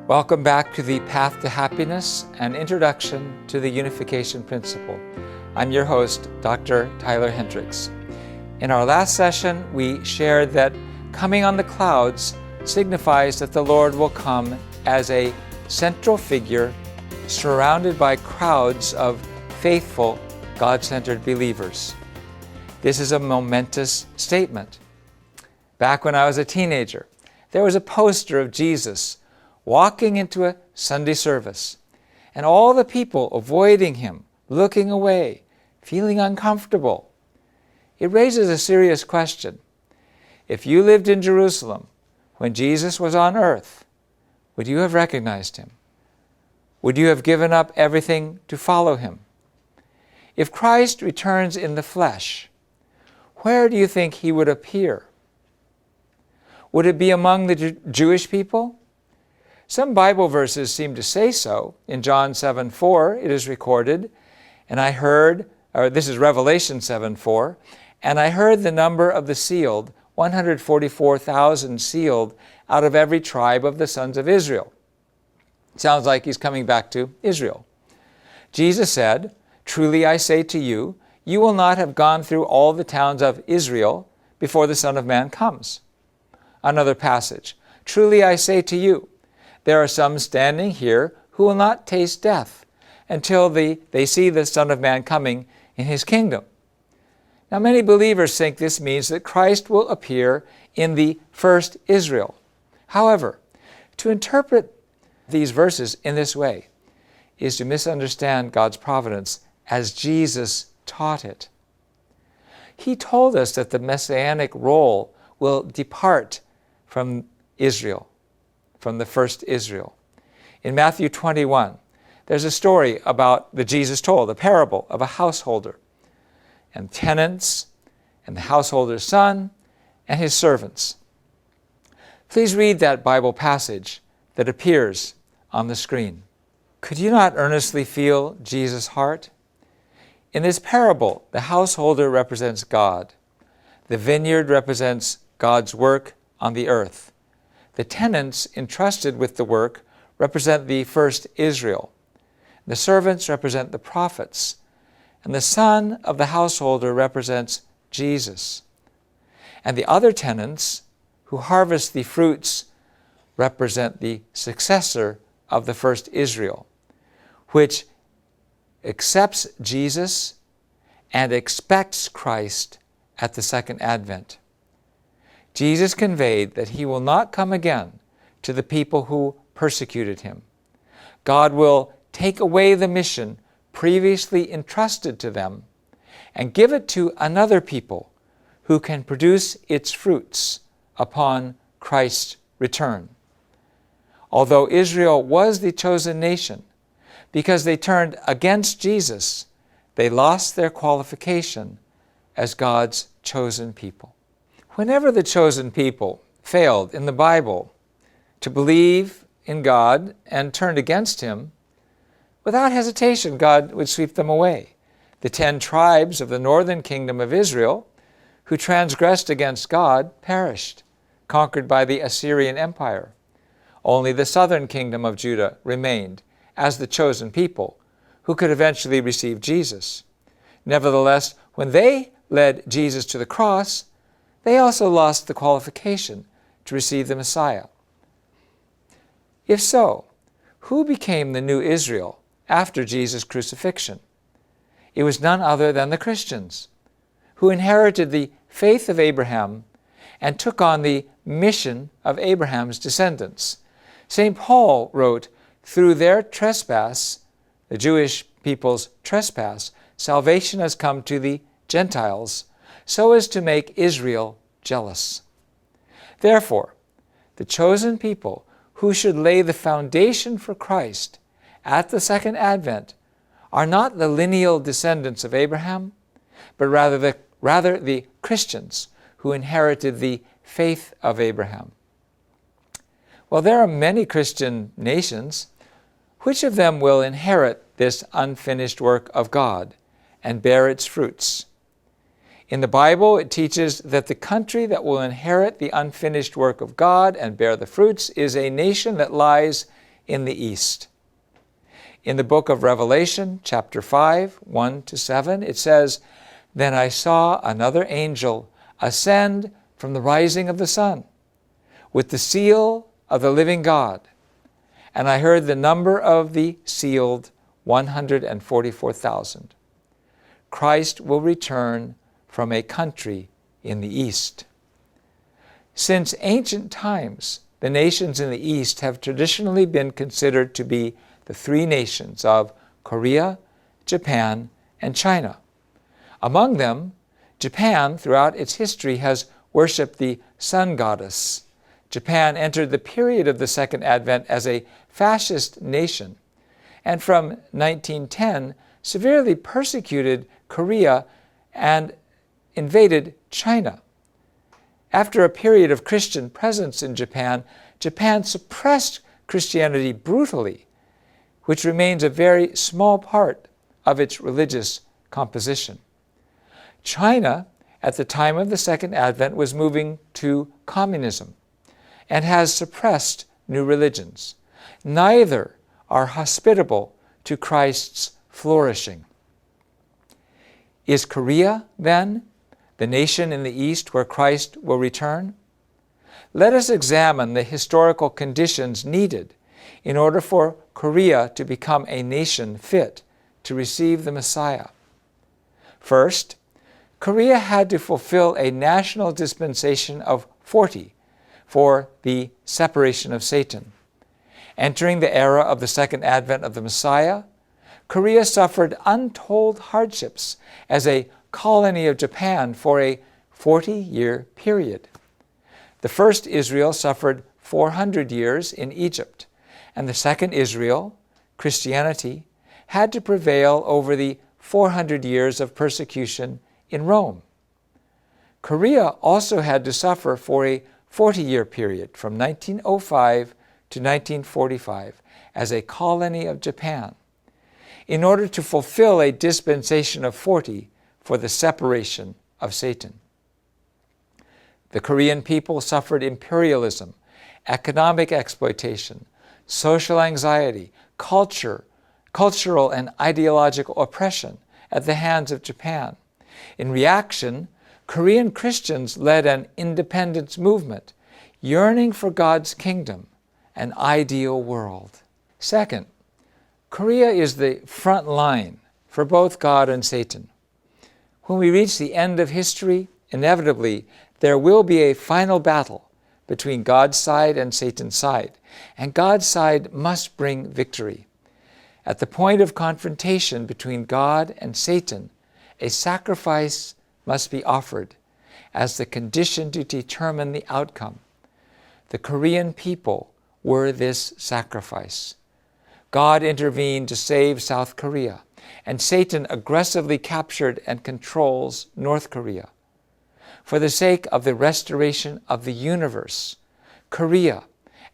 Welcome back to the Path to Happiness, an introduction to the unification principle. I'm your host, Dr. Tyler Hendricks. In our last session, we shared that coming on the clouds signifies that the Lord will come as a central figure surrounded by crowds of faithful, God-centered believers. This is a momentous statement. Back when I was a teenager, there was a poster of Jesus walking into a Sunday service, and all the people avoiding him, looking away, feeling uncomfortable. It raises a serious question. If you lived in Jerusalem when Jesus was on earth, would you have recognized him? Would you have given up everything to follow him? If Christ returns in the flesh, where do you think he would appear? Would it be among the Jewish people? Some Bible verses seem to say so. In John 7:4, it is recorded, and I heard, or this is Revelation 7:4, and I heard the number of the sealed, 144,000 sealed out of every tribe of the sons of Israel. Sounds like he's coming back to Israel. Jesus said, "Truly I say to you, you will not have gone through all the towns of Israel before the Son of Man comes." Another passage, "Truly I say to you, there are some standing here who will not taste death until they see the Son of Man coming in his kingdom." Now, many believers think this means that Christ will appear in the first Israel. However, to interpret these verses in this way is to misunderstand God's providence as Jesus taught it. He told us that the messianic role will depart from Israel, from the first Israel. In Matthew 21, there's a story that Jesus told, a parable of a householder and tenants and the householder's son and his servants. Please read that Bible passage that appears on the screen. Could you not earnestly feel Jesus' heart? In this parable, the householder represents God. The vineyard represents God's work on the earth. The tenants entrusted with the work represent the first Israel. The servants represent the prophets. And the son of the householder represents Jesus. And the other tenants who harvest the fruits represent the successor of the first Israel, which accepts Jesus and expects Christ at the second advent. Jesus conveyed that he will not come again to the people who persecuted him. God will take away the mission previously entrusted to them and give it to another people who can produce its fruits upon Christ's return. Although Israel was the chosen nation, because they turned against Jesus, they lost their qualification as God's chosen people. Whenever the chosen people failed in the Bible to believe in God and turned against him, without hesitation God would sweep them away. The 10 tribes of the northern kingdom of Israel, who transgressed against God, perished, conquered by the Assyrian Empire. Only the southern kingdom of Judah remained as the chosen people, who could eventually receive Jesus. Nevertheless, when they led Jesus to the cross, they also lost the qualification to receive the Messiah. If so, who became the new Israel after Jesus' crucifixion? It was none other than the Christians, who inherited the faith of Abraham and took on the mission of Abraham's descendants. St. Paul wrote, "Through their trespass, the Jewish people's trespass, salvation has come to the Gentiles, so as to make Israel jealous." Therefore, the chosen people who should lay the foundation for Christ at the second advent are not the lineal descendants of Abraham, but rather the Christians who inherited the faith of Abraham. Well, there are many Christian nations. Which of them will inherit this unfinished work of God and bear its fruits? In the Bible, it teaches that the country that will inherit the unfinished work of God and bear the fruits is a nation that lies in the East. In the book of Revelation, chapter 5, 1-7, it says, "Then I saw another angel ascend from the rising of the sun, with the seal of the living God. And I heard the number of the sealed, 144,000. Christ will return from a country in the East." Since ancient times, the nations in the East have traditionally been considered to be the three nations of Korea, Japan, and China. Among them, Japan, throughout its history, has worshipped the sun goddess. Japan entered the period of the Second Advent as a fascist nation, and from 1910 severely persecuted Korea and invaded China. After a period of Christian presence in Japan, Japan suppressed Christianity brutally, which remains a very small part of its religious composition. China, at the time of the Second Advent, was moving to communism and has suppressed new religions. Neither are hospitable to Christ's flourishing. Is Korea, then, the nation in the East where Christ will return? Let us examine the historical conditions needed in order for Korea to become a nation fit to receive the Messiah. First, Korea had to fulfill a national dispensation of 40 for the separation of Satan. Entering the era of the Second Advent of the Messiah, Korea suffered untold hardships as a colony of Japan for a 40-year period. The first Israel suffered 400 years in Egypt, and the second Israel, Christianity, had to prevail over the 400 years of persecution in Rome. Korea also had to suffer for a 40-year period from 1905 to 1945 as a colony of Japan, in order to fulfill a dispensation of 40 for the separation of Satan. The Korean people suffered imperialism, economic exploitation, social anxiety, cultural and ideological oppression at the hands of Japan. In reaction, Korean Christians led an independence movement, yearning for God's kingdom, an ideal world. Second, Korea is the front line for both God and Satan. When we reach the end of history, inevitably, there will be a final battle between God's side and Satan's side, and God's side must bring victory. At the point of confrontation between God and Satan, a sacrifice must be offered as the condition to determine the outcome. The Korean people were this sacrifice. God intervened to save South Korea, and Satan aggressively captured and controls North Korea. For the sake of the restoration of the universe, Korea,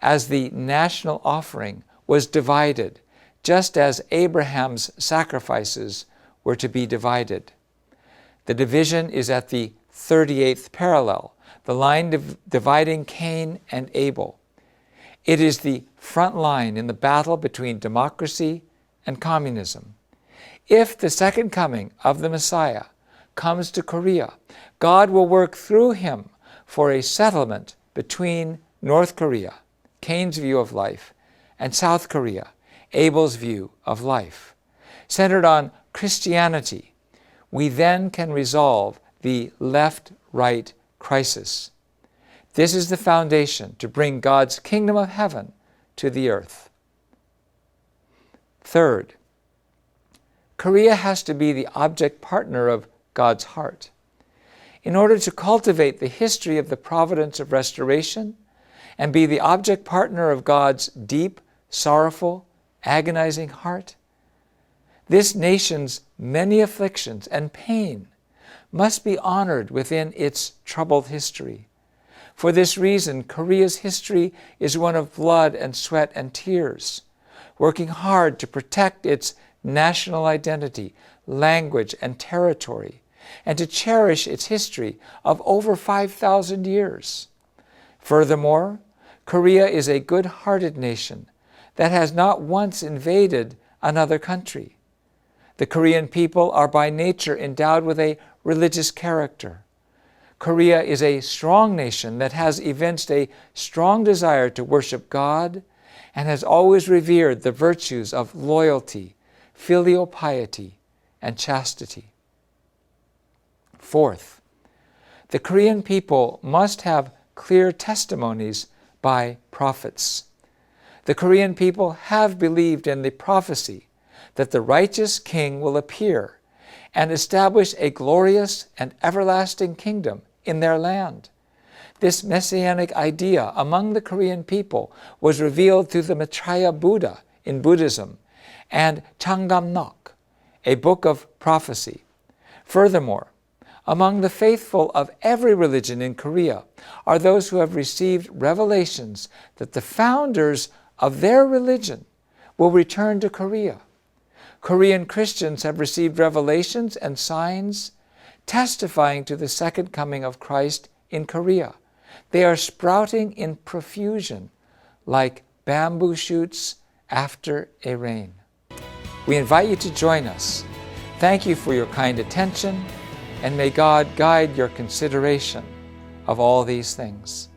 as the national offering, was divided, just as Abraham's sacrifices were to be divided. The division is at the 38th parallel, the line dividing Cain and Abel. It is the front line in the battle between democracy and communism. If the second coming of the Messiah comes to Korea, God will work through him for a settlement between North Korea, Cain's view of life, and South Korea, Abel's view of life. Centered on Christianity, we then can resolve the left-right crisis. This is the foundation to bring God's kingdom of heaven to the earth. Third, Korea has to be the object partner of God's heart. In order to cultivate the history of the providence of restoration and be the object partner of God's deep, sorrowful, agonizing heart, this nation's many afflictions and pain must be honored within its troubled history. For this reason, Korea's history is one of blood and sweat and tears, working hard to protect its national identity, language, and territory, and to cherish its history of over 5,000 years. Furthermore, Korea is a good-hearted nation that has not once invaded another country. The Korean people are by nature endowed with a religious character. Korea is a strong nation that has evinced a strong desire to worship God and has always revered the virtues of loyalty, filial piety, and chastity. Fourth, the Korean people must have clear testimonies by prophets. The Korean people have believed in the prophecy that the righteous king will appear and establish a glorious and everlasting kingdom in their land. This messianic idea among the Korean people was revealed through the Maitreya Buddha in Buddhism and Changamnok, a book of prophecy. Furthermore, among the faithful of every religion in Korea are those who have received revelations that the founders of their religion will return to Korea. Korean Christians have received revelations and signs testifying to the second coming of Christ in Korea. They are sprouting in profusion like bamboo shoots after a rain. We invite you to join us. Thank you for your kind attention, and may God guide your consideration of all these things.